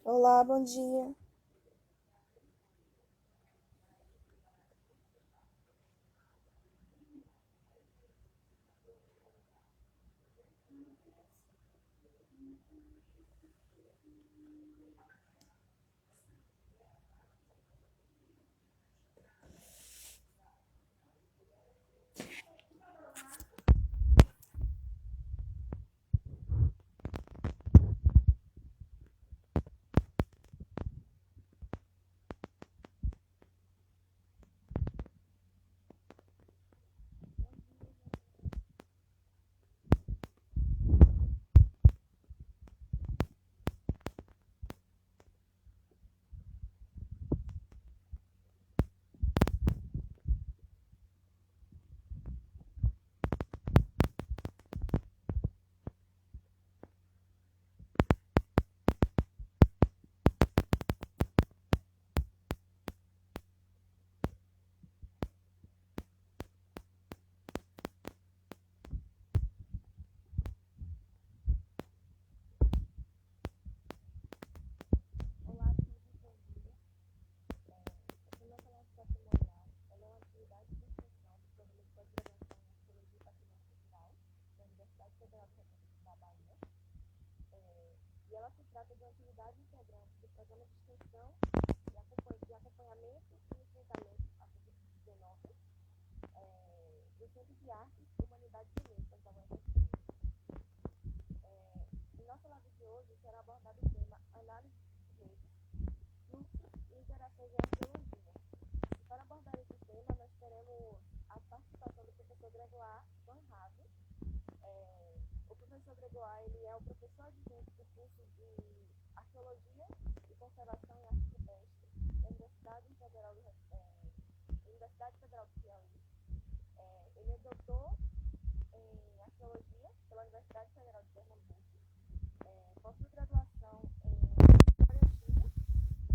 Olá, bom dia. E ela se trata de uma atividade integrante do programa de extensão de acompanhamento e enfrentamento à Covid-19 do Centro de Artes, Humanidades e Letras da UFSM. Em nossa live de hoje será abordado o tema Análise de redes, fluxos e interações em arqueologia. E para abordar esse tema, nós teremos a participação do professor Gregoire Van Rave. O professor Gregoire ele é o professor adjunto do curso de Arqueologia e Conservação em Arte Rupestre da Universidade Federal do Piauí. Ele é doutor em Arqueologia pela Universidade Federal de Pernambuco, pós-graduação em História Antiga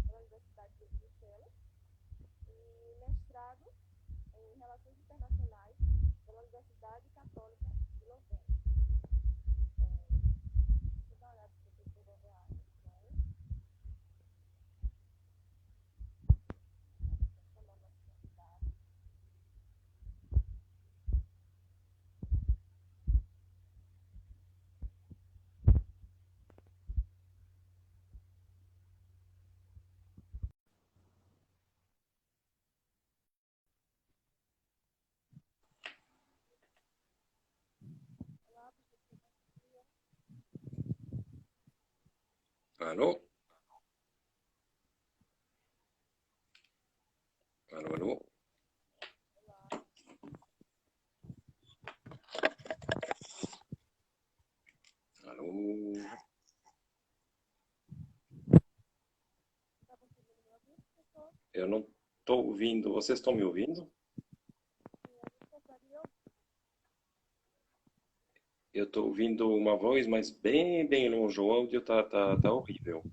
pela Universidade de Bruxelas e mestrado em Relações Internacionais pela Universidade Católica de Louvain. Deixa eu dar uma olhada se você pegou a chamando a cidade. Alô? Alô, alô? Alô? Eu não estou ouvindo. Vocês estão me ouvindo? Eu estou ouvindo uma voz, mas bem longe. O áudio tá horrível.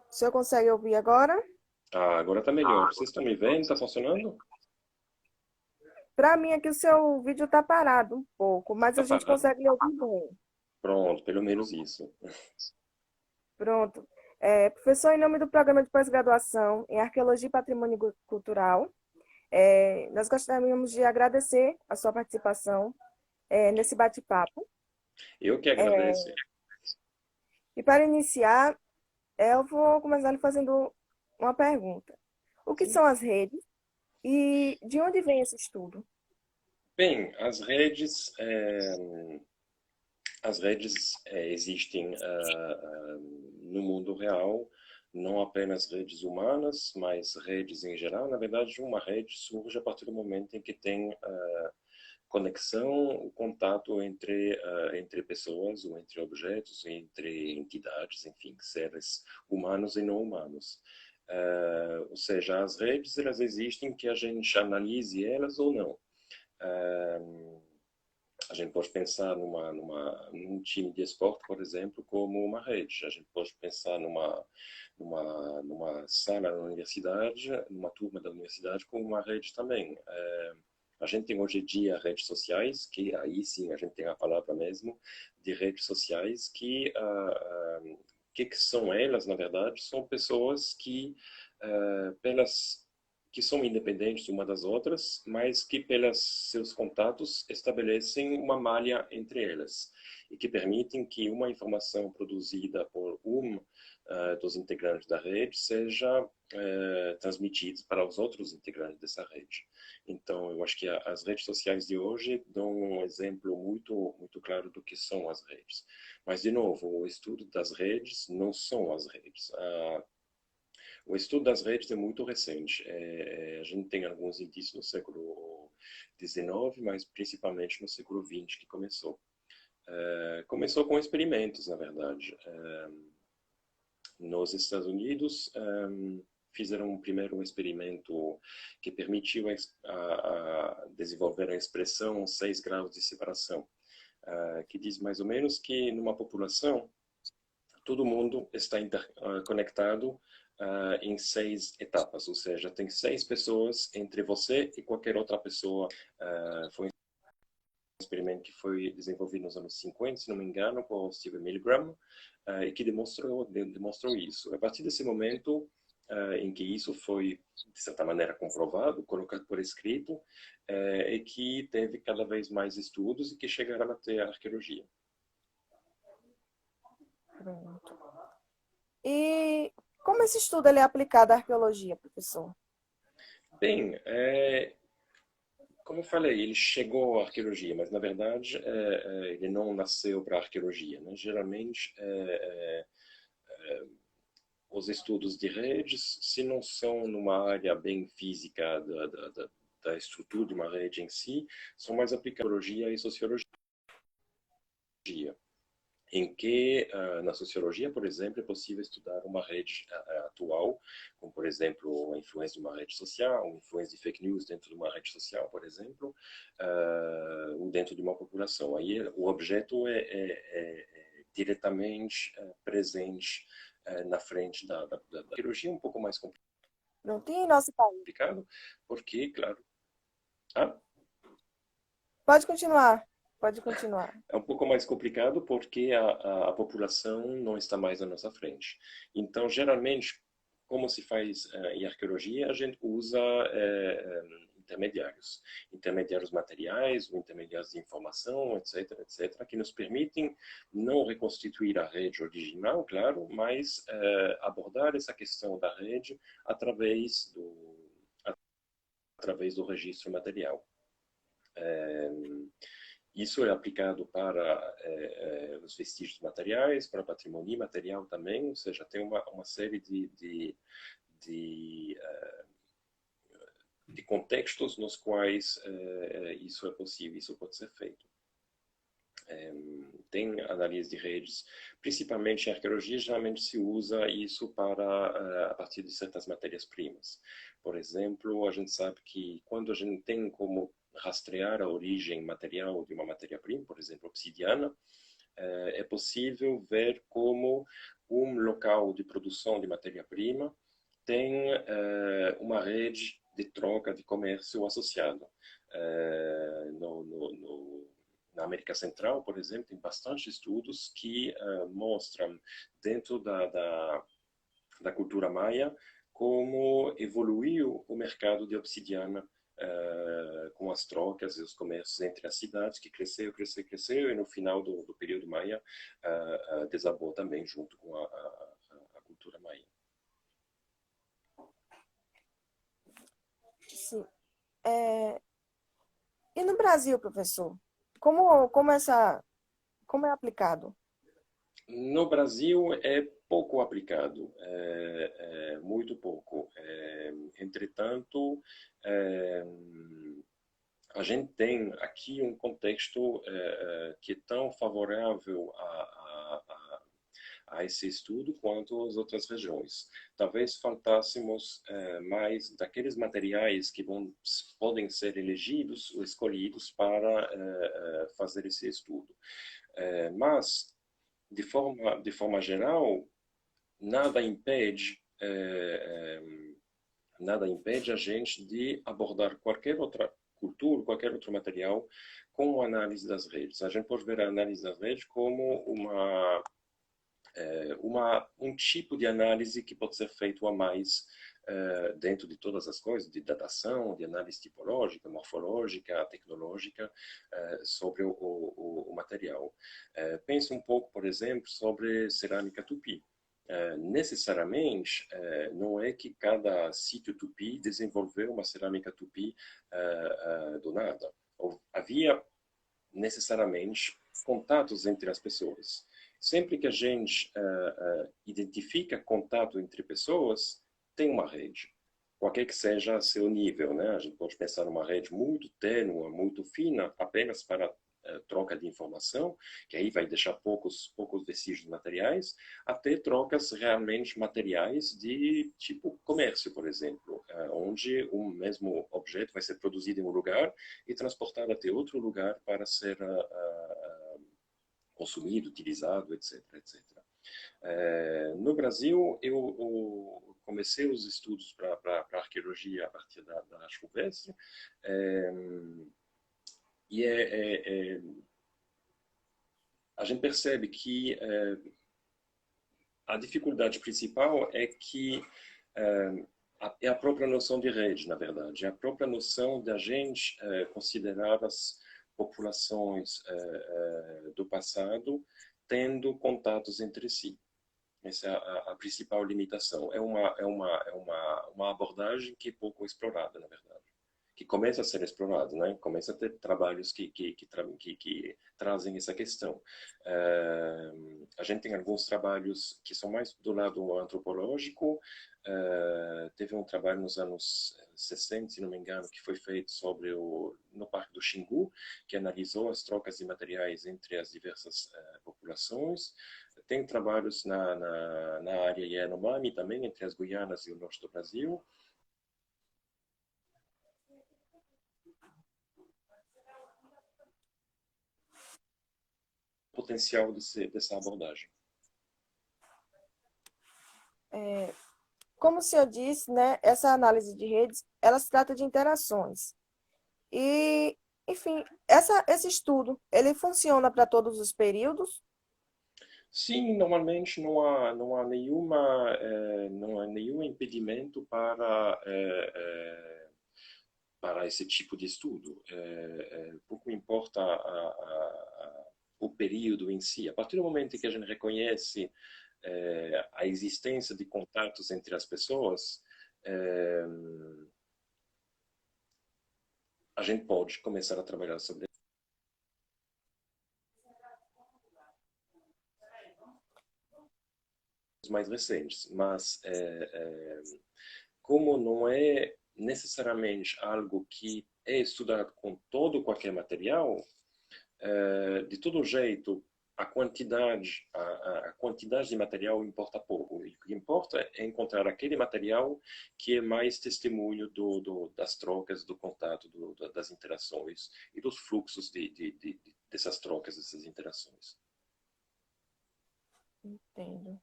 O senhor consegue ouvir agora? Ah, agora tá melhor. Vocês estão me vendo? Tá funcionando? Para mim aqui o seu vídeo está parado um pouco, mas Tá a gente parado? consegue lhe ouvir bem. Pronto, pelo menos isso. Pronto. Professor, em nome do programa de pós-graduação em Arqueologia e Patrimônio Cultural, nós gostaríamos de agradecer a sua participação nesse bate-papo. Eu que agradeço. E para iniciar, eu vou começar lhe fazendo uma pergunta. O que Sim. são as redes e de onde vem esse estudo? Bem, as redes existem no mundo real, não apenas redes humanas, mas redes em geral. Na verdade, uma rede surge a partir do momento em que tem conexão, o contato entre pessoas, ou entre objetos, entre entidades, enfim, seres humanos e não humanos. Ou seja, as redes elas existem que a gente analise elas ou não. Uh, a gente pode pensar num time de esporte, por exemplo, como uma rede. A gente pode pensar numa sala na universidade, numa turma da universidade, como uma rede também. A gente tem hoje em dia redes sociais, que aí sim a gente tem a palavra mesmo, de redes sociais, que são elas, na verdade? São pessoas que, que são independentes uma das outras, mas que, pelos seus contatos, estabelecem uma malha entre elas e que permitem que uma informação produzida por dos integrantes da rede seja transmitida para os outros integrantes dessa rede. Então, eu acho que as redes sociais de hoje dão um exemplo muito claro do que são as redes. Mas, de novo, o estudo das redes não são as redes. O estudo das redes é muito recente. A gente tem alguns indícios no século XIX, mas principalmente no século XX que começou. Começou com experimentos, na verdade. Nos Estados Unidos, fizeram primeiro um experimento que permitiu desenvolver a expressão 6 graus de separação, que diz mais ou menos que numa população todo mundo está conectado em 6 etapas, ou seja, tem 6 pessoas entre você e qualquer outra pessoa. Foi um experimento que foi desenvolvido nos anos 50, se não me engano, por Steven Milgram, e que demonstrou isso. A partir desse momento em que isso foi, de certa maneira, comprovado, colocado por escrito, e que teve cada vez mais estudos e que chegaram até a arqueologia. Pronto. E como esse estudo ele é aplicado à arqueologia, professor? Bem, como eu falei, ele chegou à arqueologia, mas na verdade ele não nasceu para a arqueologia, né? Geralmente, os estudos de redes, se não são numa área bem física da estrutura de uma rede em si, são mais aplicados à arqueologia e sociologia. Em que, na sociologia, por exemplo, é possível estudar uma rede atual, como, por exemplo, a influência de uma rede social, a influência de fake news dentro de uma rede social, por exemplo, ou dentro de uma população. Aí o objeto é diretamente presente na frente da arqueologia, um pouco mais Não tem em nosso país. complicado, porque, claro... Pode continuar. Pode continuar. É um pouco mais complicado porque a população não está mais à nossa frente. Então, geralmente, como se faz em arqueologia, a gente usa intermediários materiais, ou intermediários de informação, etc., etc., que nos permitem não reconstituir a rede original, claro, mas abordar essa questão da rede através do registro material. Isso é aplicado para os vestígios materiais, para patrimônio material também, ou seja, tem uma série de contextos nos quais isso é possível, isso pode ser feito. Tem análise de redes, principalmente em arqueologia, geralmente se usa isso a partir de certas matérias-primas. Por exemplo, a gente sabe que quando a gente tem como rastrear a origem material de uma matéria-prima, por exemplo, obsidiana, é possível ver como um local de produção de matéria-prima tem uma rede de troca de comércio associada. Na América Central, por exemplo, tem bastante estudos que mostram, dentro da cultura maia, como evoluiu o mercado de obsidiana com as trocas e os comércios entre as cidades, que cresceu, e no final do período maia desabou também junto com a cultura maia. Sim. E no Brasil, professor? Como é aplicado? No Brasil é pouco aplicado, muito pouco. Entretanto, a gente tem aqui um contexto que é tão favorável a esse estudo quanto as outras regiões. Talvez faltássemos mais daqueles materiais que podem ser elegidos ou escolhidos para fazer esse estudo. Mas, de forma geral, nada impede a gente de abordar qualquer cultura, qualquer outro material, com a análise das redes. A gente pode ver a análise das redes como um tipo de análise que pode ser feito a mais dentro de todas as coisas, de datação, de análise tipológica, morfológica, tecnológica, sobre o material. Pense um pouco, por exemplo, sobre cerâmica tupi. Necessariamente, não é que cada sítio tupi desenvolveu uma cerâmica tupi do nada. Havia necessariamente contatos entre as pessoas. Sempre que a gente identifica contato entre pessoas, tem uma rede. Qualquer que seja seu nível, né? A gente pode pensar numa rede muito tênue, muito fina, apenas para troca de informação, que aí vai deixar poucos vestígios materiais, até trocas realmente materiais de tipo comércio, por exemplo, onde o mesmo objeto vai ser produzido em um lugar e transportado até outro lugar para ser consumido, utilizado, etc, etc. No Brasil, eu comecei os estudos para arqueologia a partir da arte rupestre, e a gente percebe que a dificuldade principal é que é a própria noção de rede, na verdade, é a própria noção da gente considerar as populações do passado tendo contatos entre si. Essa é a principal limitação. É uma abordagem que é pouco explorada, na verdade. Que começa a ser explorado, né? Começa a ter trabalhos que trazem essa questão. A gente tem alguns trabalhos que são mais do lado antropológico. Teve um trabalho nos anos 60, se não me engano, que foi feito no Parque do Xingu, que analisou as trocas de materiais entre as diversas populações. Tem trabalhos na área Yanomami também, entre as Guianas e o norte do Brasil. Potencial dessa abordagem. Como o senhor disse, né, essa análise de redes, ela se trata de interações. E, enfim, esse estudo, ele funciona para todos os períodos? Sim, normalmente não há nenhum impedimento para esse tipo de estudo. Pouco importa o período em si. A partir do momento em que a gente reconhece a existência de contatos entre as pessoas, a gente pode começar a trabalhar sobre os mais recentes. Mas, como não é necessariamente algo que é estudado com qualquer material, de todo jeito, a quantidade de material importa pouco. O que importa é encontrar aquele material que é mais testemunho das trocas, do contato, das interações e dos fluxos dessas trocas, dessas interações. Entendo.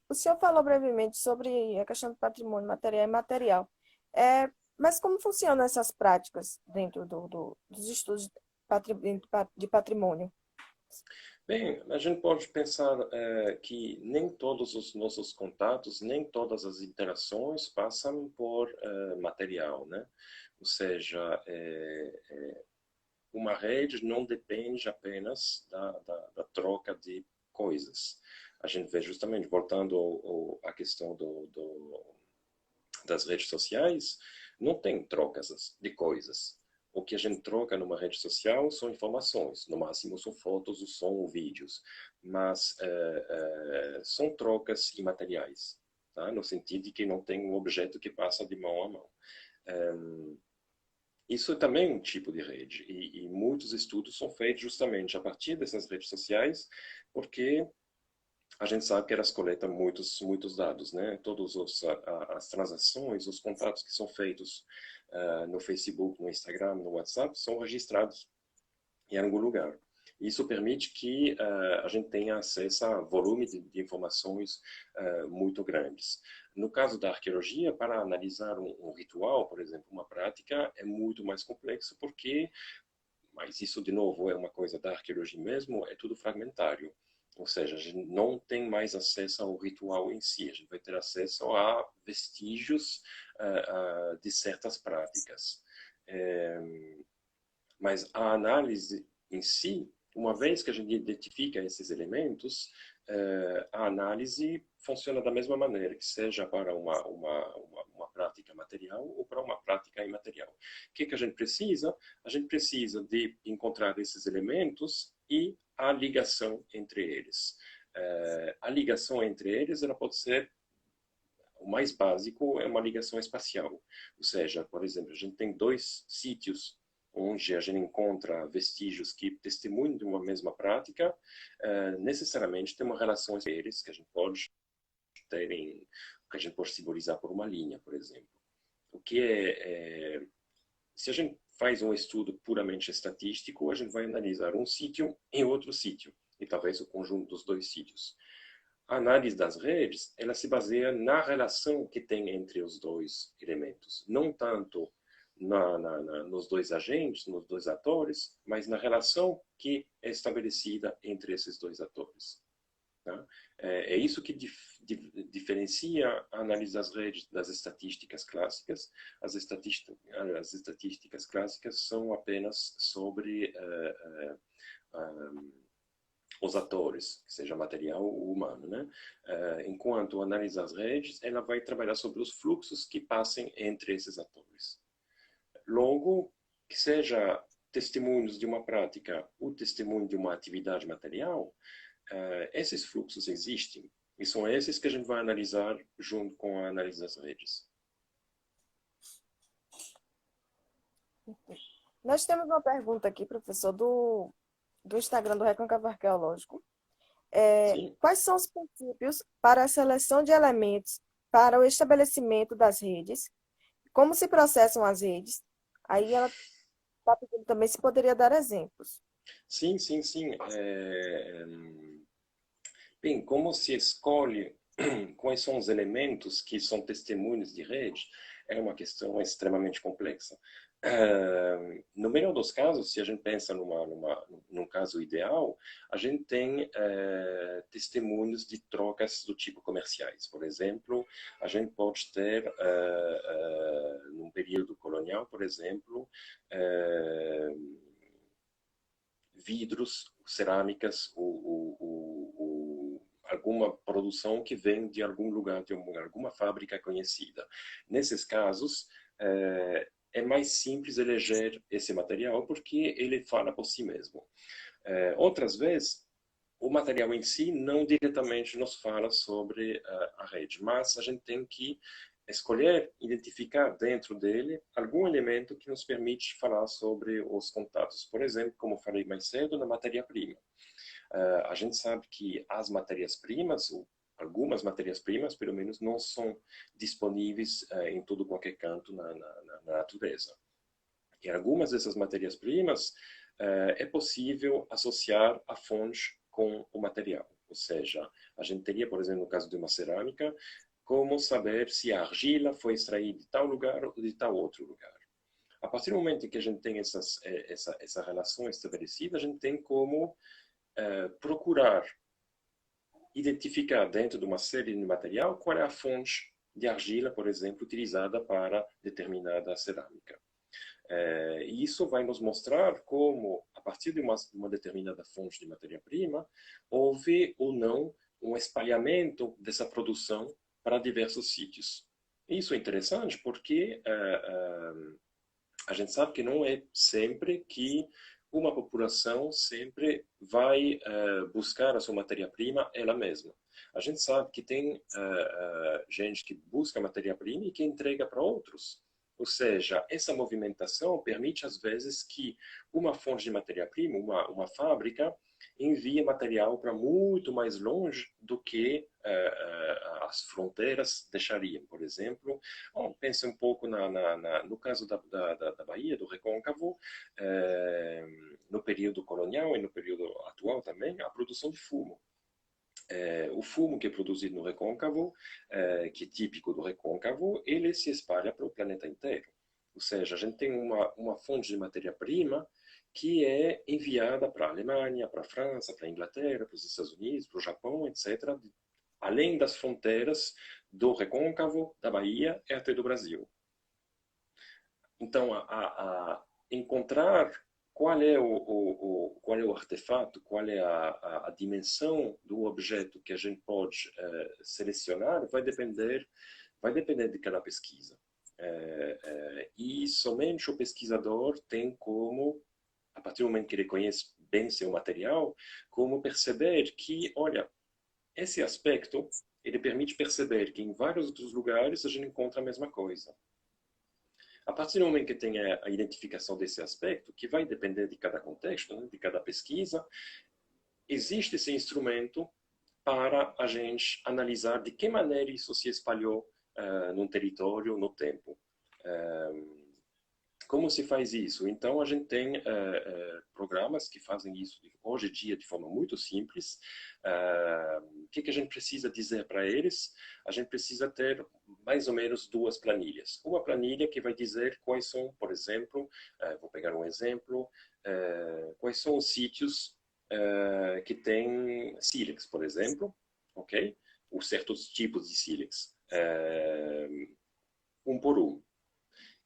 O senhor falou brevemente sobre a questão do patrimônio material e imaterial. Mas como funcionam essas práticas dentro dos estudos de patrimônio? Bem, a gente pode pensar que nem todos os nossos contatos, nem todas as interações passam por material, né? Ou seja, uma rede não depende apenas da troca de coisas. A gente vê justamente, voltando à questão das redes sociais, não tem trocas de coisas. O que a gente troca numa rede social são informações, no máximo são fotos, o som ou vídeos, mas são trocas imateriais, tá? No sentido de que não tem um objeto que passa de mão a mão. Isso é também um tipo de rede, e muitos estudos são feitos justamente a partir dessas redes sociais, porque a gente sabe que elas coletam muitos dados, né? Todas as transações, os contatos que são feitos no Facebook, no Instagram, no WhatsApp, são registrados em algum lugar. Isso permite que a gente tenha acesso a volume de informações muito grandes. No caso da arqueologia, para analisar um ritual, por exemplo, uma prática, é muito mais complexo porque, mas isso de novo é uma coisa da arqueologia mesmo, é tudo fragmentário. Ou seja, a gente não tem mais acesso ao ritual em si, a gente vai ter acesso a vestígios de certas práticas. Mas a análise em si, uma vez que a gente identifica esses elementos, a análise funciona da mesma maneira, que seja para uma prática material ou para uma prática imaterial. O que a gente precisa? A gente precisa de encontrar esses elementos e a ligação entre eles. A ligação entre eles ela pode ser o mais básico é uma ligação espacial. Ou seja, por exemplo, a gente tem dois sítios onde a gente encontra vestígios que testemunham de uma mesma prática, necessariamente tem uma relação entre eles que a gente pode ter que a gente pode simbolizar por uma linha, por exemplo. O que se a gente faz um estudo puramente estatístico, a gente vai analisar um sítio e outro sítio, e talvez o conjunto dos dois sítios. A análise das redes, ela se baseia na relação que tem entre os dois elementos, não tanto nos dois agentes, nos dois atores, mas na relação que é estabelecida entre esses dois atores. Tá? É isso que diferencia a análise das redes das estatísticas clássicas. As estatísticas clássicas são apenas sobre os atores, seja material ou humano, né? Enquanto análise das redes, ela vai trabalhar sobre os fluxos que passem entre esses atores. Logo, que seja testemunhos de uma prática ou testemunho de uma atividade material, esses fluxos existem e são esses que a gente vai analisar junto com a análise das redes. Nós temos uma pergunta aqui, professor, do Instagram do Recôncavo Arqueológico. Quais são os princípios para a seleção de elementos para o estabelecimento das redes? Como se processam as redes? Aí ela está pedindo também se poderia dar exemplos. Sim. Bem, como se escolhe quais são os elementos que são testemunhos de rede é uma questão extremamente complexa. No melhor dos casos, se a gente pensa num caso ideal, a gente tem testemunhos de trocas do tipo comerciais. Por exemplo, a gente pode ter, num período colonial, por exemplo, vidros, cerâmicas, alguma produção que vem de algum lugar, de alguma fábrica conhecida. Nesses casos, é mais simples eleger esse material porque ele fala por si mesmo. Outras vezes, o material em si não diretamente nos fala sobre a rede, mas a gente tem que escolher, identificar dentro dele algum elemento que nos permite falar sobre os contatos. Por exemplo, como falei mais cedo, na matéria-prima. A gente sabe que as matérias-primas, algumas matérias-primas, pelo menos, não são disponíveis em todo qualquer canto na natureza. E algumas dessas matérias-primas é possível associar a fonte com o material. Ou seja, a gente teria, por exemplo, no caso de uma cerâmica, como saber se a argila foi extraída de tal lugar ou de tal outro lugar. A partir do momento em que a gente tem essa relação estabelecida, a gente tem como procurar identificar dentro de uma série de material qual é a fonte de argila, por exemplo, utilizada para determinada cerâmica. E isso vai nos mostrar como, a partir de uma determinada fonte de matéria-prima, houve ou não um espalhamento dessa produção para diversos sítios. Isso é interessante porque a gente sabe que não é sempre que uma população sempre vai buscar a sua matéria-prima ela mesma. A gente sabe que tem gente que busca matéria-prima e que entrega para outros. Ou seja, essa movimentação permite, às vezes, que uma fonte de matéria-prima, uma fábrica, envie material para muito mais longe do que as fronteiras deixariam. Por exemplo, pense um pouco no caso da Bahia, do Recôncavo, no período colonial e no período atual também, a produção de fumo. O fumo que é produzido no recôncavo, que é típico do recôncavo, ele se espalha para o planeta inteiro. Ou seja, a gente tem uma fonte de matéria-prima que é enviada para a Alemanha, para a França, para a Inglaterra, para os Estados Unidos, para o Japão, etc., além das fronteiras do recôncavo, da Bahia e até do Brasil. Então, encontrar qual é o artefato, qual é a dimensão do objeto que a gente pode selecionar, vai depender de cada pesquisa. E somente o pesquisador tem como, a partir do momento que ele conhece bem seu material, como perceber que, olha, esse aspecto, ele permite perceber que em vários outros lugares a gente encontra a mesma coisa. A partir do momento que tem a identificação desse aspecto, que vai depender de cada contexto, né, de cada pesquisa, existe esse instrumento para a gente analisar de que maneira isso se espalhou num território, no tempo. Como se faz isso? Então, a gente tem programas que fazem isso hoje em dia de forma muito simples. O que a gente precisa dizer para eles? A gente precisa ter mais ou menos duas planilhas. Uma planilha que vai dizer quais são, por exemplo, vou pegar um exemplo, quais são os sítios que têm sílex, por exemplo, ok? Ou certos tipos de sílex, um por um.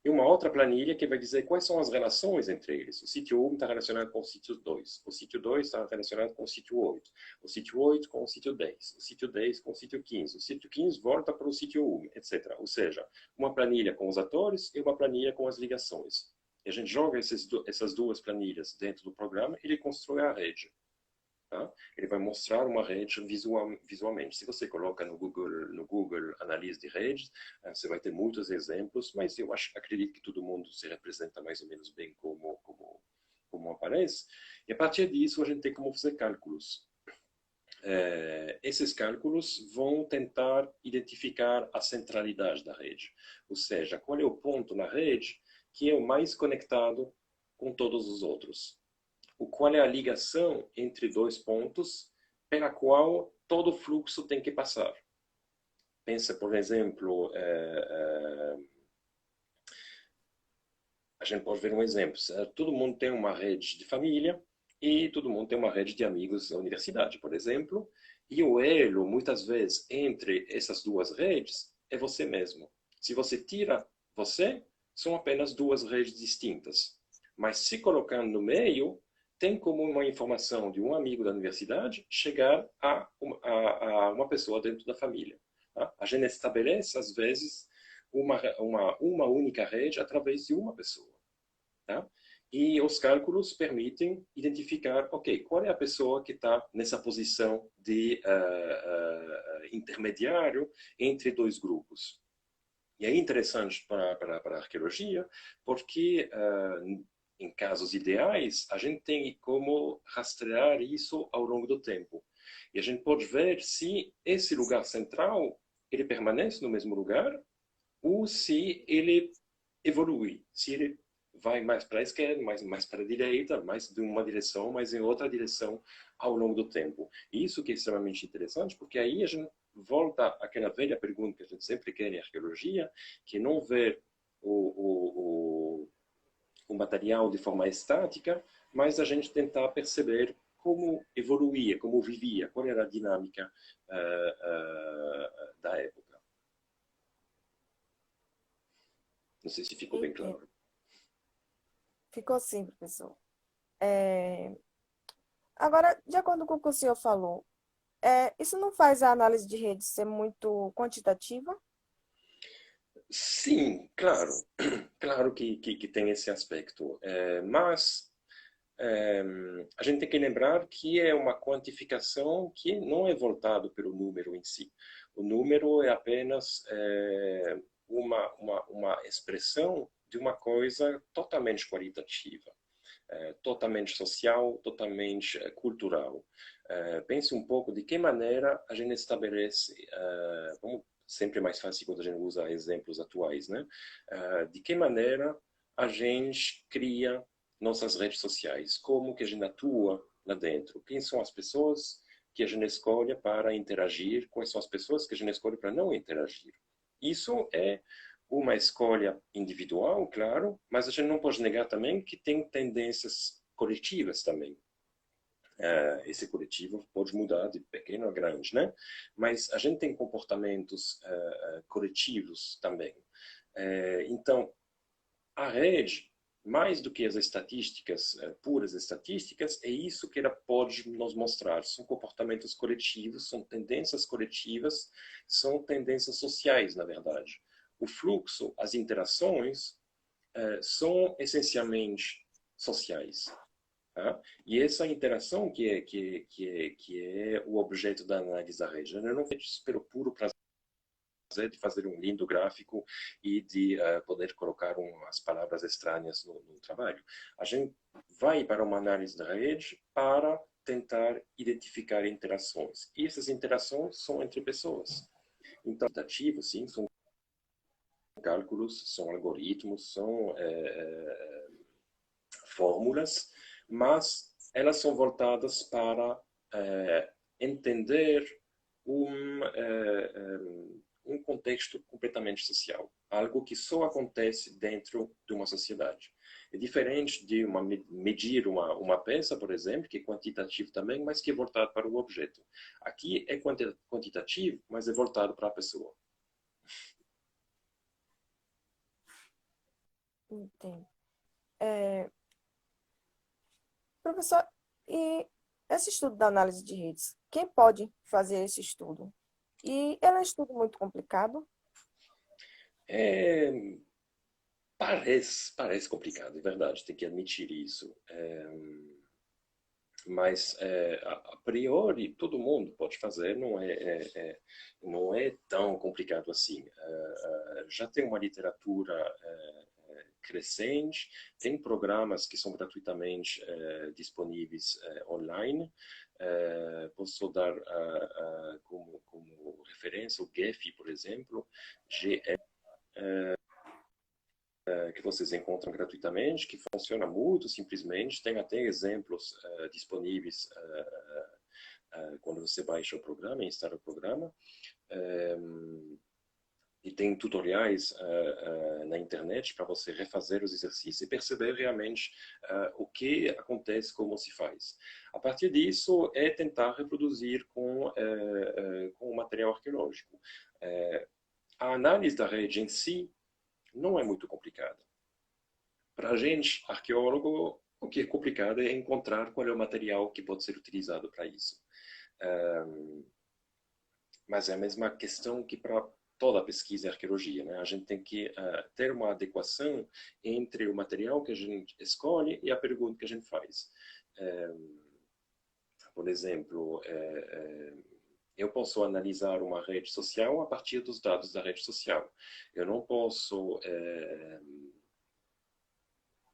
E uma outra planilha que vai dizer quais são as relações entre eles. O sítio 1 está relacionado com o sítio 2. O sítio 2 está relacionado com o sítio 8. O sítio 8 com o sítio 10. O sítio 10 com o sítio 15. O sítio 15 volta para o sítio 1, etc. Ou seja, uma planilha com os atores e uma planilha com as ligações. E a gente joga essas duas planilhas dentro do programa e ele constrói a rede. Tá? Ele vai mostrar uma rede visualmente. Se você coloca no Google Analise de Redes, você vai ter muitos exemplos, mas eu acredito que todo mundo se representa mais ou menos bem como aparece. E a partir disso, a gente tem como fazer cálculos. Esses cálculos vão tentar identificar a centralidade da rede. Ou seja, qual é o ponto na rede que é o mais conectado com todos os outros. Qual é a ligação entre dois pontos pela qual todo o fluxo tem que passar. Pensa, por exemplo, a gente pode ver um exemplo. Todo mundo tem uma rede de família e todo mundo tem uma rede de amigos da universidade, por exemplo, e o elo, muitas vezes, entre essas duas redes é você mesmo. Se você tira você, são apenas duas redes distintas. Mas se colocando no meio, tem como uma informação de um amigo da universidade chegar a uma pessoa dentro da família. Tá? A gente estabelece, às vezes, uma única rede através de uma pessoa. Tá? E os cálculos permitem identificar, ok, qual é a pessoa que está nessa posição de intermediário entre dois grupos. E é interessante para a arqueologia, porque em casos ideais, a gente tem como rastrear isso ao longo do tempo. E a gente pode ver se esse lugar central ele permanece no mesmo lugar ou se ele evolui, se ele vai mais para a esquerda, mais para a direita, mais de uma direção, mais em outra direção ao longo do tempo. E isso que é extremamente interessante, porque aí a gente volta àquela velha pergunta que a gente sempre quer em arqueologia, que é não ver o material de forma estática, mas a gente tentar perceber como evoluía, como vivia, qual era a dinâmica da época. Não sei se ficou bem claro. Ficou sim, professor. Agora, de acordo com o que o senhor falou, isso não faz a análise de rede ser muito quantitativa? Sim, claro. Claro que tem esse aspecto. Mas a gente tem que lembrar que é uma quantificação que não é voltado pelo número em si. O número é apenas uma expressão de uma coisa totalmente qualitativa, totalmente social, totalmente cultural. Pense um pouco de que maneira a gente estabelece, sempre é mais fácil quando a gente usa exemplos atuais, né? De que maneira a gente cria nossas redes sociais, como que a gente atua lá dentro, quem são as pessoas que a gente escolhe para interagir, quais são as pessoas que a gente escolhe para não interagir. Isso é uma escolha individual, claro, mas a gente não pode negar também que tem tendências coletivas também. Esse coletivo pode mudar de pequeno a grande, né? Mas a gente tem comportamentos coletivos também. Então, a rede, mais do que as estatísticas, puras estatísticas, é isso que ela pode nos mostrar. São comportamentos coletivos, são tendências coletivas, são tendências sociais, na verdade. O fluxo, as interações, são essencialmente sociais. Tá? E essa interação que é o objeto da análise da rede. Não é pelo puro prazer de fazer um lindo gráfico e de poder colocar as palavras estranhas no trabalho. A gente vai para uma análise da rede para tentar identificar interações. E essas interações são entre pessoas. Então, quantitativos, sim, são cálculos, são algoritmos, são fórmulas, mas elas são voltadas para entender um contexto completamente social, algo que só acontece dentro de uma sociedade. É diferente de medir uma peça, por exemplo, que é quantitativo também, mas que é voltado para o objeto. Aqui é quantitativo, mas é voltado para a pessoa. Entendo. Professor, e esse estudo da análise de redes, quem pode fazer esse estudo? E ele é um estudo muito complicado? Parece complicado, é verdade, tem que admitir isso. Mas, a priori, todo mundo pode fazer, não é tão complicado assim. Já tem uma literatura crescente, tem programas que são gratuitamente disponíveis online. Posso dar como referência o GEFI, por exemplo, que vocês encontram gratuitamente, que funciona muito simplesmente, tem até exemplos disponíveis quando você baixa o programa, instala o programa. E tem tutoriais na internet para você refazer os exercícios e perceber realmente o que acontece, como se faz. A partir disso, é tentar reproduzir com o material arqueológico. A análise da rede em si não é muito complicada. Para a gente, arqueólogo, o que é complicado é encontrar qual é o material que pode ser utilizado para isso. Mas é a mesma questão que para toda a pesquisa e arqueologia, né? A gente tem que ter uma adequação entre o material que a gente escolhe e a pergunta que a gente faz. Por exemplo, eu posso analisar uma rede social a partir dos dados da rede social. Eu não posso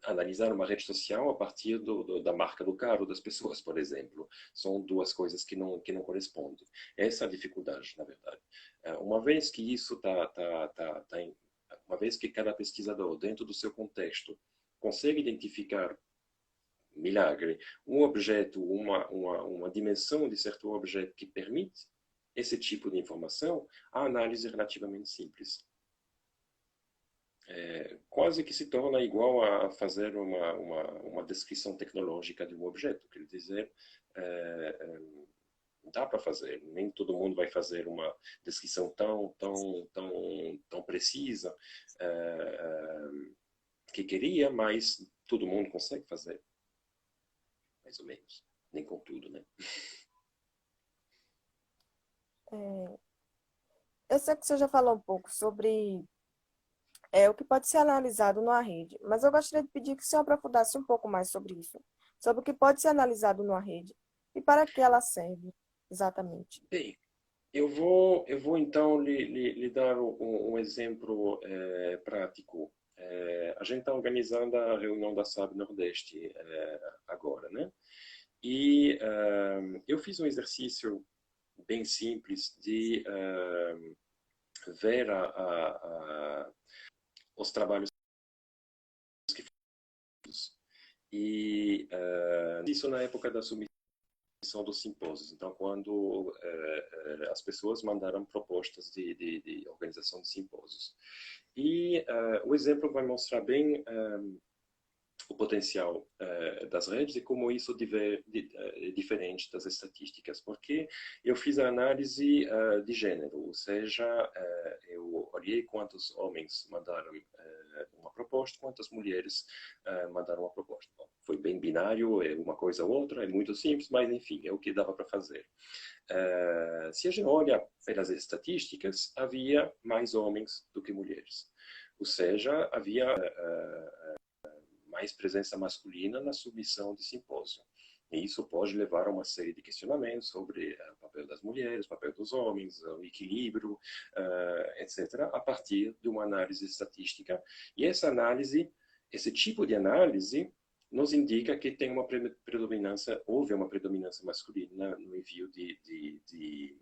analisar uma rede social a partir da marca do carro das pessoas, por exemplo. São duas coisas que não correspondem. Essa é a dificuldade, na verdade. Uma vez que isso uma vez que cada pesquisador, dentro do seu contexto, consegue identificar, milagre, um objeto, uma dimensão de certo objeto que permite esse tipo de informação, a análise é relativamente simples. Quase que se torna igual a fazer uma descrição tecnológica de um objeto. Quer dizer, dá para fazer. Nem todo mundo vai fazer uma descrição tão precisa que queria, mas todo mundo consegue fazer. Mais ou menos. Nem com tudo, né? Eu sei que você já falou um pouco sobre o que pode ser analisado numa rede, mas eu gostaria de pedir que o senhor aprofundasse um pouco mais sobre isso, sobre o que pode ser analisado numa rede e para que ela serve exatamente. Bem, eu vou então lhe dar um exemplo prático. A gente está organizando a reunião da SAB Nordeste agora, né? E eu fiz um exercício bem simples de ver os trabalhos que fiz. E isso na época da submissão dos simpósios. Então, quando as pessoas mandaram propostas de organização de simpósios. E o exemplo vai mostrar bem o potencial das redes e como isso é diferente das estatísticas, porque eu fiz a análise de gênero, ou seja, eu olhei quantos homens mandaram uma proposta, quantas mulheres mandaram uma proposta. Bom, foi bem binário, é uma coisa ou outra, é muito simples, mas enfim, é o que dava para fazer. Se a gente olha pelas estatísticas, havia mais homens do que mulheres. Ou seja, havia mais presença masculina na submissão de simpósio. E isso pode levar a uma série de questionamentos sobre o papel das mulheres, o papel dos homens, o equilíbrio, etc., a partir de uma análise estatística. E essa análise, esse tipo de análise, nos indica que tem uma predominância, houve uma predominância masculina no envio de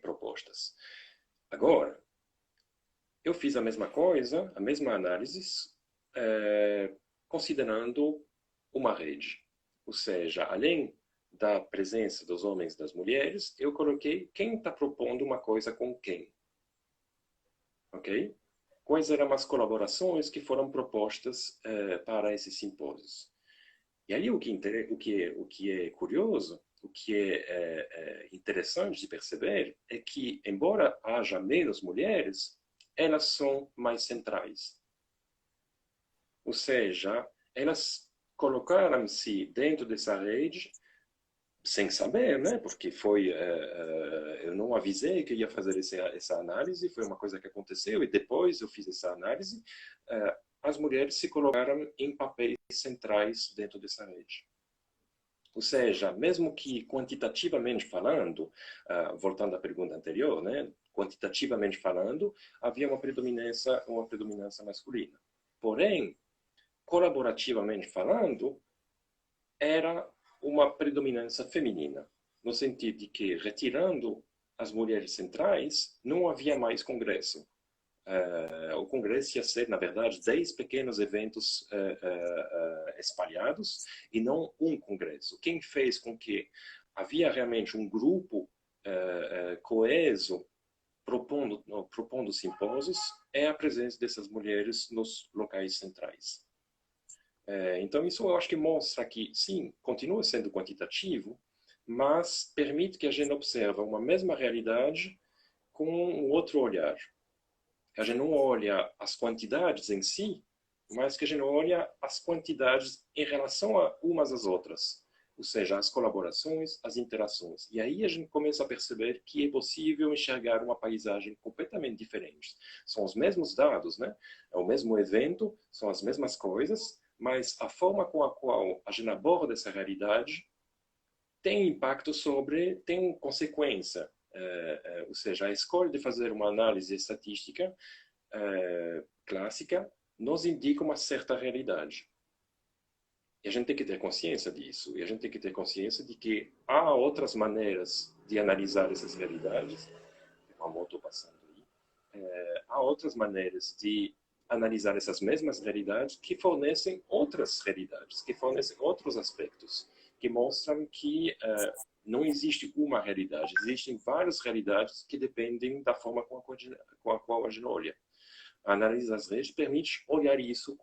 propostas. Agora, eu fiz a mesma coisa, a mesma análise, considerando uma rede. Ou seja, além da presença dos homens e das mulheres, eu coloquei quem está propondo uma coisa com quem. Ok? Quais eram as colaborações que foram propostas para esses simpósios? E aí o que é curioso, o que é interessante de perceber é que, embora haja menos mulheres, elas são mais centrais. Ou seja, elas colocaram-se dentro dessa rede sem saber, né? Porque eu não avisei que ia fazer essa análise, foi uma coisa que aconteceu e depois eu fiz essa análise. As mulheres se colocaram em papéis centrais dentro dessa rede. Ou seja, mesmo que quantitativamente falando, voltando à pergunta anterior, né? Quantitativamente falando, havia uma predominância masculina. Porém, colaborativamente falando, era uma predominância feminina, no sentido de que, retirando as mulheres centrais, não havia mais congresso. O congresso ia ser, na verdade, 10 pequenos eventos espalhados e não um congresso. Quem fez com que havia realmente um grupo coeso propondo simpósios é a presença dessas mulheres nos locais centrais. Então, isso eu acho que mostra que, sim, continua sendo quantitativo, mas permite que a gente observe uma mesma realidade com um outro olhar. A gente não olha as quantidades em si, mas que a gente olha as quantidades em relação a umas às outras. Ou seja, as colaborações, as interações. E aí a gente começa a perceber que é possível enxergar uma paisagem completamente diferente. São os mesmos dados, né? É o mesmo evento, são as mesmas coisas, mas a forma com a qual a gente aborda essa realidade tem impacto tem consequência. Ou seja, a escolha de fazer uma análise estatística clássica nos indica uma certa realidade. E a gente tem que ter consciência disso. E a gente tem que ter consciência de que há outras maneiras de analisar essas realidades. Tem uma moto passando aí. Há outras maneiras de analisar essas mesmas realidades que fornecem outras realidades, que fornecem outros aspectos, que mostram que não existe uma realidade, existem várias realidades que dependem da forma com a qual a gente olha. A análise das redes permite olhar isso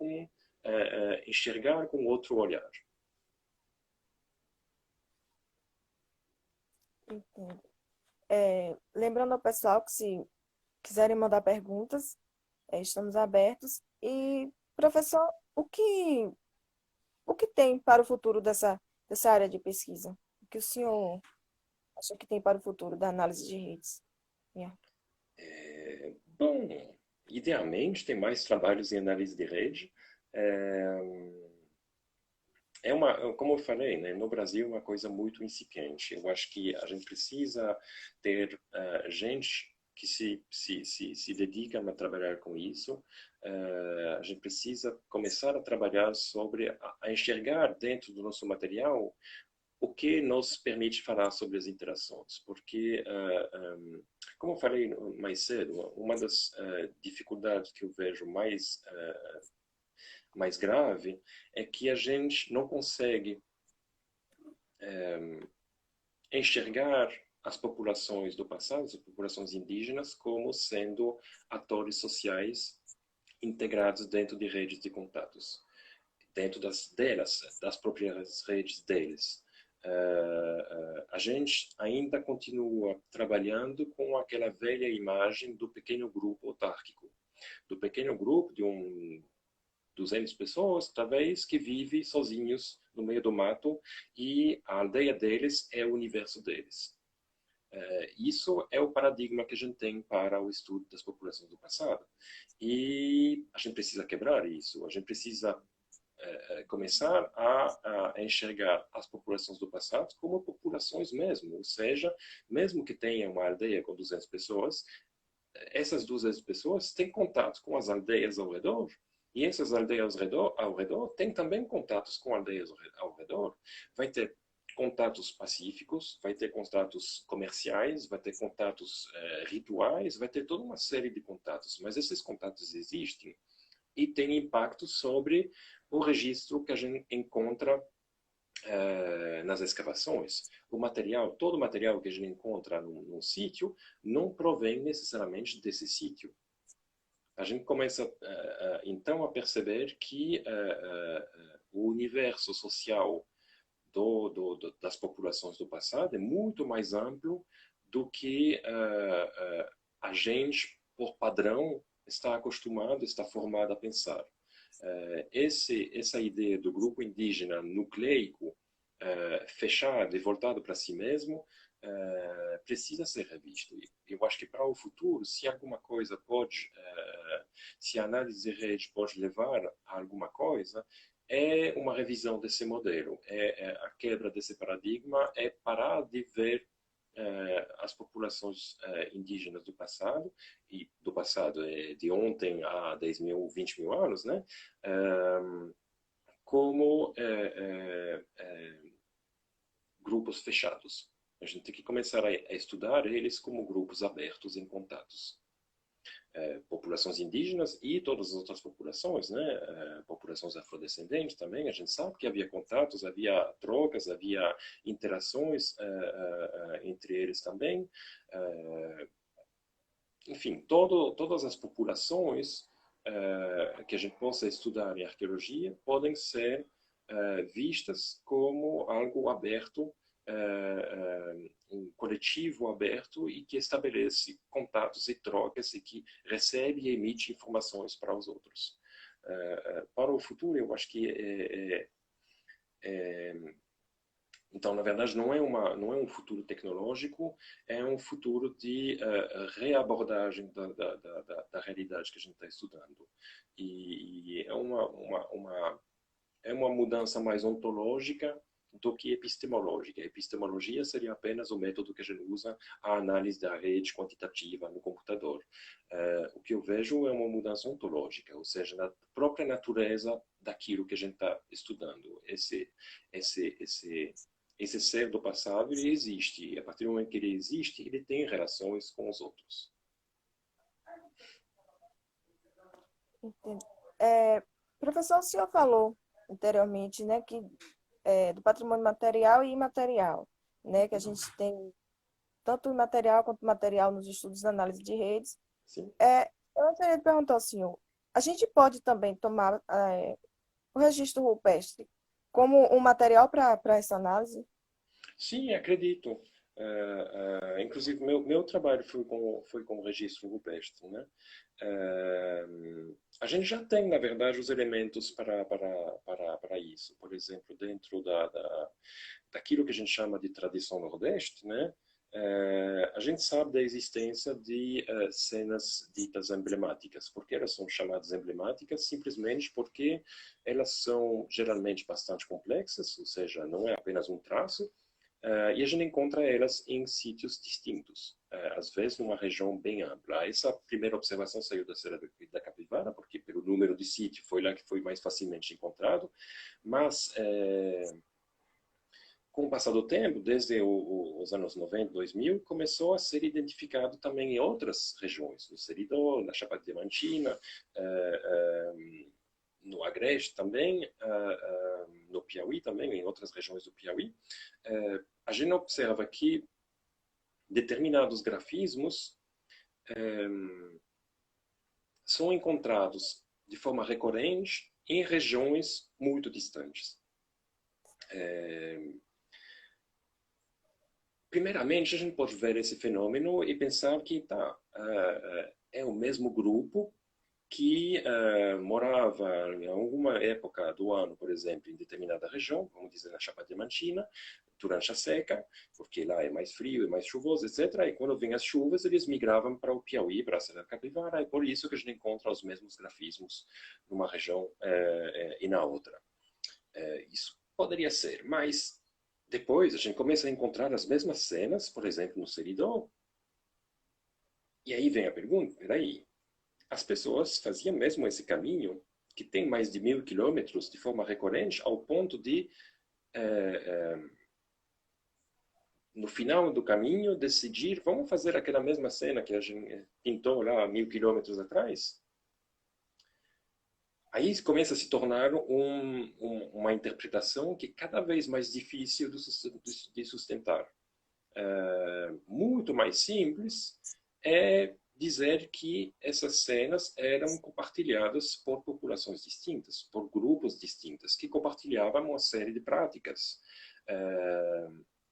enxergar com outro olhar. Entendo. Lembrando ao pessoal que se quiserem mandar perguntas, estamos abertos. E, professor, o que tem para o futuro dessa área de pesquisa? O que o senhor acha que tem para o futuro da análise de redes? Bom, idealmente tem mais trabalhos em análise de rede. Como eu falei, né, no Brasil é uma coisa muito incipiente. Eu acho que a gente precisa ter gente que se dedica a trabalhar com isso. A gente precisa começar a trabalhar a enxergar dentro do nosso material o que nos permite falar sobre as interações. Porque, como eu falei mais cedo, uma das dificuldades que eu vejo mais grave é que a gente não consegue enxergar as populações do passado, as populações indígenas, como sendo atores sociais integrados dentro de redes de contatos, dentro das próprias redes deles. A gente ainda continua trabalhando com aquela velha imagem do pequeno grupo autárquico, do pequeno grupo de 200 pessoas, talvez, que vive sozinhos no meio do mato e a aldeia deles é o universo deles. Isso é o paradigma que a gente tem para o estudo das populações do passado. E a gente precisa quebrar isso, a gente precisa começar a enxergar as populações do passado como populações mesmo, ou seja, mesmo que tenha uma aldeia com 200 pessoas, essas 200 pessoas têm contato com as aldeias ao redor, e essas aldeias ao redor têm também contatos com aldeias ao redor. Vai ter contatos pacíficos, vai ter contatos comerciais, vai ter contatos rituais, vai ter toda uma série de contatos, mas esses contatos existem e têm impacto sobre o registro que a gente encontra nas escavações. Todo o material que a gente encontra num sítio não provém necessariamente desse sítio. A gente começa então a perceber que o universo social das populações do passado é muito mais amplo do que a gente, por padrão, está acostumado, está formado a pensar. Essa ideia do grupo indígena nucleico, fechado e voltado para si mesmo, precisa ser revisto. Eu acho que para o futuro, se alguma coisa pode, se a análise de rede pode levar a alguma coisa, é uma revisão desse modelo, a quebra desse paradigma, é parar de ver as populações indígenas do passado, e do passado de ontem a 10 mil, 20 mil anos, né? Como grupos fechados. A gente tem que começar a estudar eles como grupos abertos em contatos. Populações indígenas e todas as outras populações, né? Populações afrodescendentes também, a gente sabe que havia contatos, havia trocas, havia interações entre eles também. Enfim, todas as populações que a gente possa estudar em arqueologia podem ser vistas como algo aberto, um coletivo aberto e que estabelece contatos e trocas e que recebe e emite informações para os outros. Para o futuro, eu acho que então, na verdade, não é um futuro tecnológico, é um futuro de reabordagem da realidade que a gente está estudando. E é uma mudança mais ontológica do que epistemológica. A epistemologia seria apenas o método que a gente usa, a análise da rede quantitativa no computador. O que eu vejo é uma mudança ontológica, ou seja, na própria natureza daquilo que a gente está estudando. Esse ser do passado, ele existe. E a partir do momento que ele existe, ele tem relações com os outros. Entendo. Professor, o senhor falou anteriormente, né, que do patrimônio material e imaterial, né, que a gente tem tanto imaterial quanto material nos estudos de análise de redes. Sim. Eu gostaria de perguntar ao senhor, a gente pode também tomar o registro rupestre como um material para essa análise? Sim, acredito. Inclusive, meu trabalho foi com o registro rupestre, né? A gente já tem, na verdade, os elementos para isso. Por exemplo, dentro daquilo que a gente chama de tradição nordeste, né? A gente sabe da existência de cenas ditas emblemáticas. Por que elas são chamadas emblemáticas? Simplesmente porque elas são geralmente bastante complexas, ou seja, não é apenas um traço, e a gente encontra elas em sítios distintos, às vezes numa região bem ampla. Essa primeira observação saiu da Serra da Capivara, porque pelo número de sítio foi lá que foi mais facilmente encontrado, mas com o passar do tempo, desde os anos 90, 2000, começou a ser identificado também em outras regiões, no Seridó, na Chapada Diamantina, no Agreste também, no Piauí também, em outras regiões do Piauí, a gente observa que determinados grafismos são encontrados de forma recorrente em regiões muito distantes. Primeiramente, a gente pode ver esse fenômeno e pensar que é o mesmo grupo que morava em alguma época do ano, por exemplo, em determinada região, vamos dizer na Chapada Diamantina, durante a seca, porque lá é mais frio, é mais chuvoso, etc. E quando vêm as chuvas, eles migravam para o Piauí, para a Serra da Capivara, e por isso que a gente encontra os mesmos grafismos numa região e na outra. Isso poderia ser, mas depois a gente começa a encontrar as mesmas cenas, por exemplo, no Seridó. E aí vem a pergunta, peraí, as pessoas faziam mesmo esse caminho, que tem mais de 1000 quilômetros, de forma recorrente, ao ponto de, no final do caminho, decidir, vamos fazer aquela mesma cena que a gente pintou lá 1000 quilômetros atrás? Aí começa a se tornar uma interpretação que é cada vez mais difícil de sustentar. Muito mais simples é dizer que essas cenas eram compartilhadas por populações distintas, por grupos distintos, que compartilhavam uma série de práticas.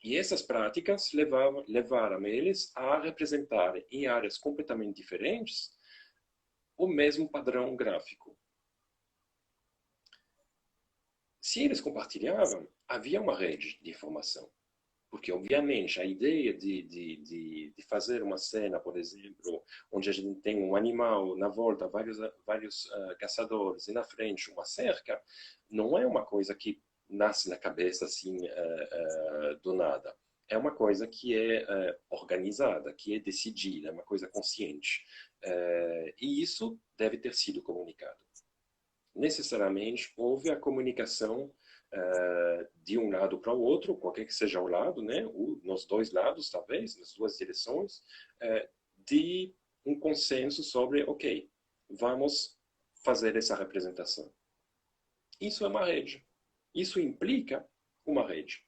E essas práticas levaram eles a representar em áreas completamente diferentes o mesmo padrão gráfico. Se eles compartilhavam, havia uma rede de informação. Porque, obviamente, a ideia de fazer uma cena, por exemplo, onde a gente tem um animal na volta, vários caçadores, e na frente uma cerca, não é uma coisa que nasce na cabeça assim do nada. É uma coisa que é organizada, que é decidida, é uma coisa consciente. E isso deve ter sido comunicado. Necessariamente houve a comunicação de um lado para o outro, qualquer que seja o lado, né, nos dois lados, talvez, nas duas direções, de um consenso sobre, ok, vamos fazer essa representação. Isso é uma rede. Isso implica uma rede.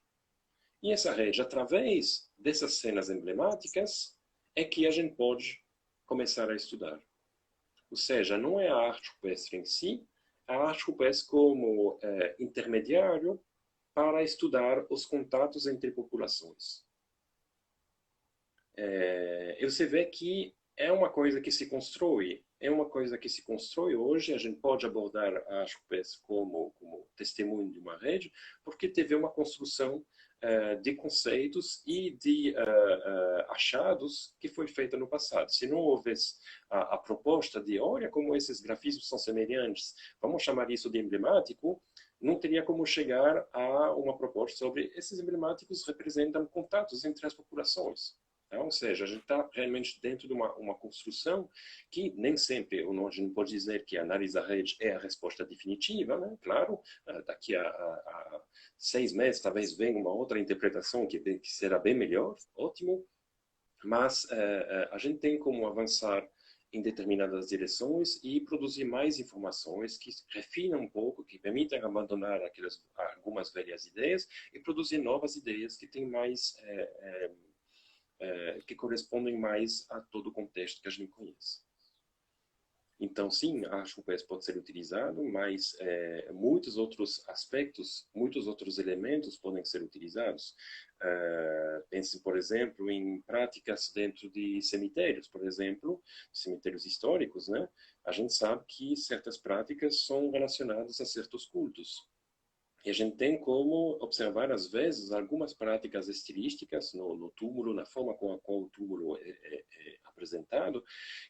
E essa rede, através dessas cenas emblemáticas, é que a gente pode começar a estudar. Ou seja, não é a arte rupestre em si, a arte rupestre como intermediário para estudar os contatos entre populações. Você vê que é uma coisa que se constrói, hoje. A gente pode abordar a arte rupestre como testemunho de uma rede, porque teve uma construção de conceitos e de achados que foi feita no passado. Se não houvesse a proposta de, olha como esses grafismos são semelhantes, vamos chamar isso de emblemático, não teria como chegar a uma proposta sobre esses emblemáticos representam contatos entre as populações. Ou seja, a gente está realmente dentro de uma construção que nem sempre, a gente pode dizer que a análise da rede é a resposta definitiva, né? Claro, daqui a 6 meses talvez venha uma outra interpretação que será bem melhor, ótimo, mas a gente tem como avançar em determinadas direções e produzir mais informações que refinam um pouco, que permitem abandonar algumas velhas ideias e produzir novas ideias que têm mais que correspondem mais a todo o contexto que a gente conhece. Então, sim, a arte rupestre pode ser utilizado, mas muitos outros aspectos, muitos outros elementos podem ser utilizados. Pense, por exemplo, em práticas dentro de cemitérios, por exemplo, cemitérios históricos, né? A gente sabe que certas práticas são relacionadas a certos cultos. E a gente tem como observar, às vezes, algumas práticas estilísticas no túmulo, na forma com a qual o túmulo é apresentado,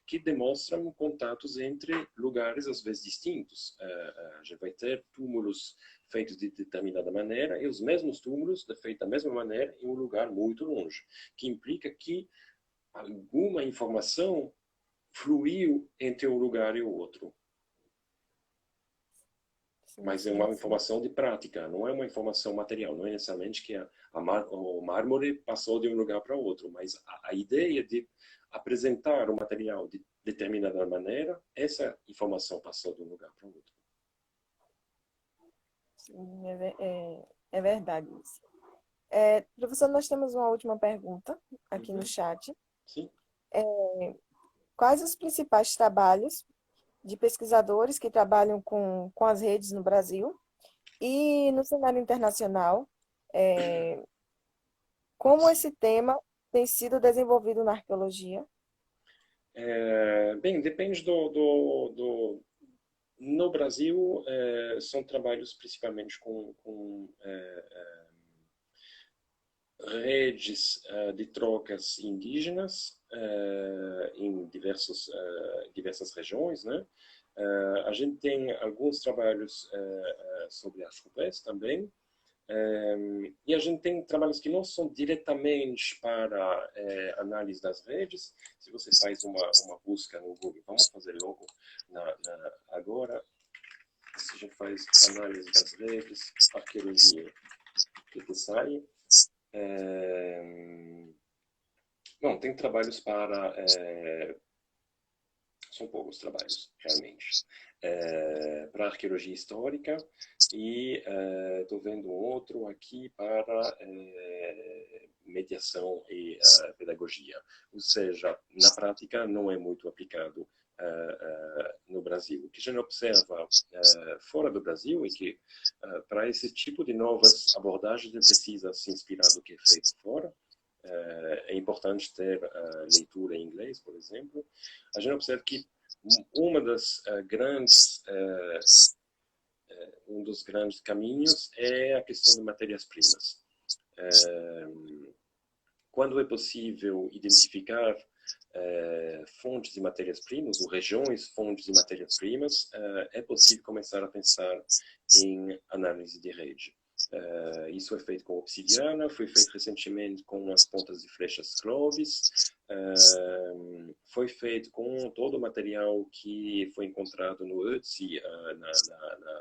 que demonstram contatos entre lugares, às vezes, distintos. A gente vai ter túmulos feitos de determinada maneira e os mesmos túmulos feitos da mesma maneira em um lugar muito longe, que implica que alguma informação fluiu entre um lugar e o outro. Mas é uma informação de prática, não é uma informação material. Não é necessariamente que o mármore passou de um lugar para outro, mas a ideia de apresentar o material de determinada maneira, essa informação passou de um lugar para outro. Sim, é verdade isso. Professor, nós temos uma última pergunta aqui no chat. Sim. Quais os principais trabalhos de pesquisadores que trabalham com as redes no Brasil e no cenário internacional? Como esse tema tem sido desenvolvido na arqueologia? Bem, depende no Brasil, são trabalhos principalmente com redes de trocas indígenas em diversas regiões, né? A gente tem alguns trabalhos sobre as ruas também, e a gente tem trabalhos que não são diretamente para análise das redes. Se você faz uma busca no Google, vamos fazer logo agora, se a gente faz análise das redes, arqueologia, o que sai? Bom, tem trabalhos para... são poucos trabalhos, realmente. Para arqueologia histórica e estou vendo outro aqui para mediação e pedagogia. Ou seja, na prática não é muito aplicado no Brasil. O que a gente observa fora do Brasil é que para esse tipo de novas abordagens ele precisa se inspirar do que é feito fora. É importante ter leitura em inglês, por exemplo. A gente observa que uma das um dos grandes caminhos é a questão de matérias-primas. Quando é possível identificar fontes de matérias-primas, ou regiões fontes de matérias-primas, é possível começar a pensar em análise de rede. Isso é feito com obsidiana, foi feito recentemente com as pontas de flechas Clovis, foi feito com todo o material que foi encontrado no Ötzi,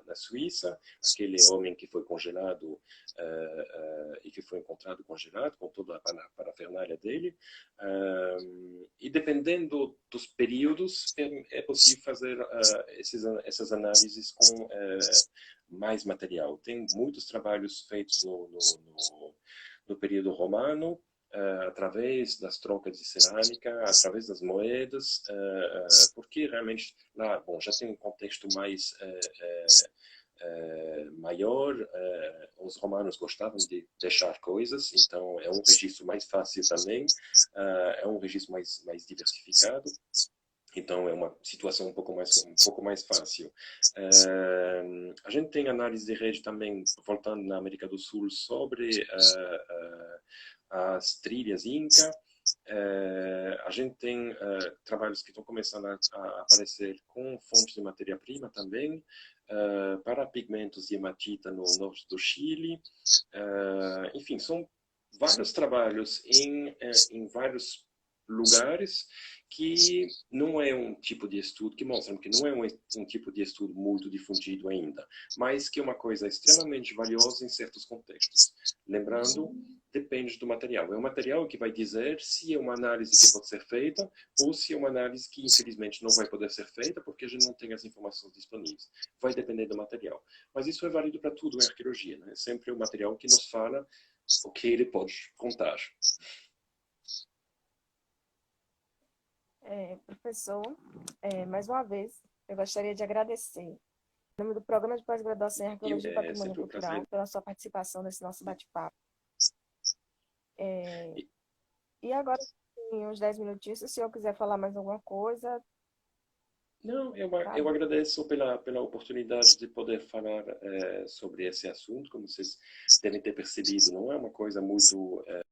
na Suíça, aquele homem que foi congelado e que foi encontrado congelado, com toda a parafernália dele. E dependendo dos períodos, é possível fazer essas análises com mais material. Tem muitos trabalhos feitos no período romano, através das trocas de cerâmica, através das moedas, porque realmente lá, bom, já tem um contexto mais maior, os romanos gostavam de deixar coisas, então é um registro mais fácil também, é um registro mais diversificado. Então é uma situação um pouco mais fácil. A gente tem análise de rede também, voltando na América do Sul, sobre as trilhas Inca. A gente tem trabalhos que estão começando a aparecer com fontes de matéria-prima também, para pigmentos de hematita no norte do Chile. Enfim, são vários trabalhos em vários lugares que não é um tipo de estudo, que mostram que não é um tipo de estudo muito difundido ainda, mas que é uma coisa extremamente valiosa em certos contextos. Lembrando, depende do material. É um material que vai dizer se é uma análise que pode ser feita ou se é uma análise que, infelizmente, não vai poder ser feita porque a gente não tem as informações disponíveis. Vai depender do material. Mas isso é válido para tudo em arqueologia, né? É sempre o material que nos fala o que ele pode contar. Professor, mais uma vez, eu gostaria de agradecer, em nome do Programa de Pós-Graduação em Arqueologia e Patrimônio Cultural, pela sua participação nesse nosso bate-papo. E agora, em uns 10 minutinhos, se o senhor quiser falar mais alguma coisa. Não, eu agradeço pela oportunidade de poder falar sobre esse assunto. Como vocês devem ter percebido, não é uma coisa muito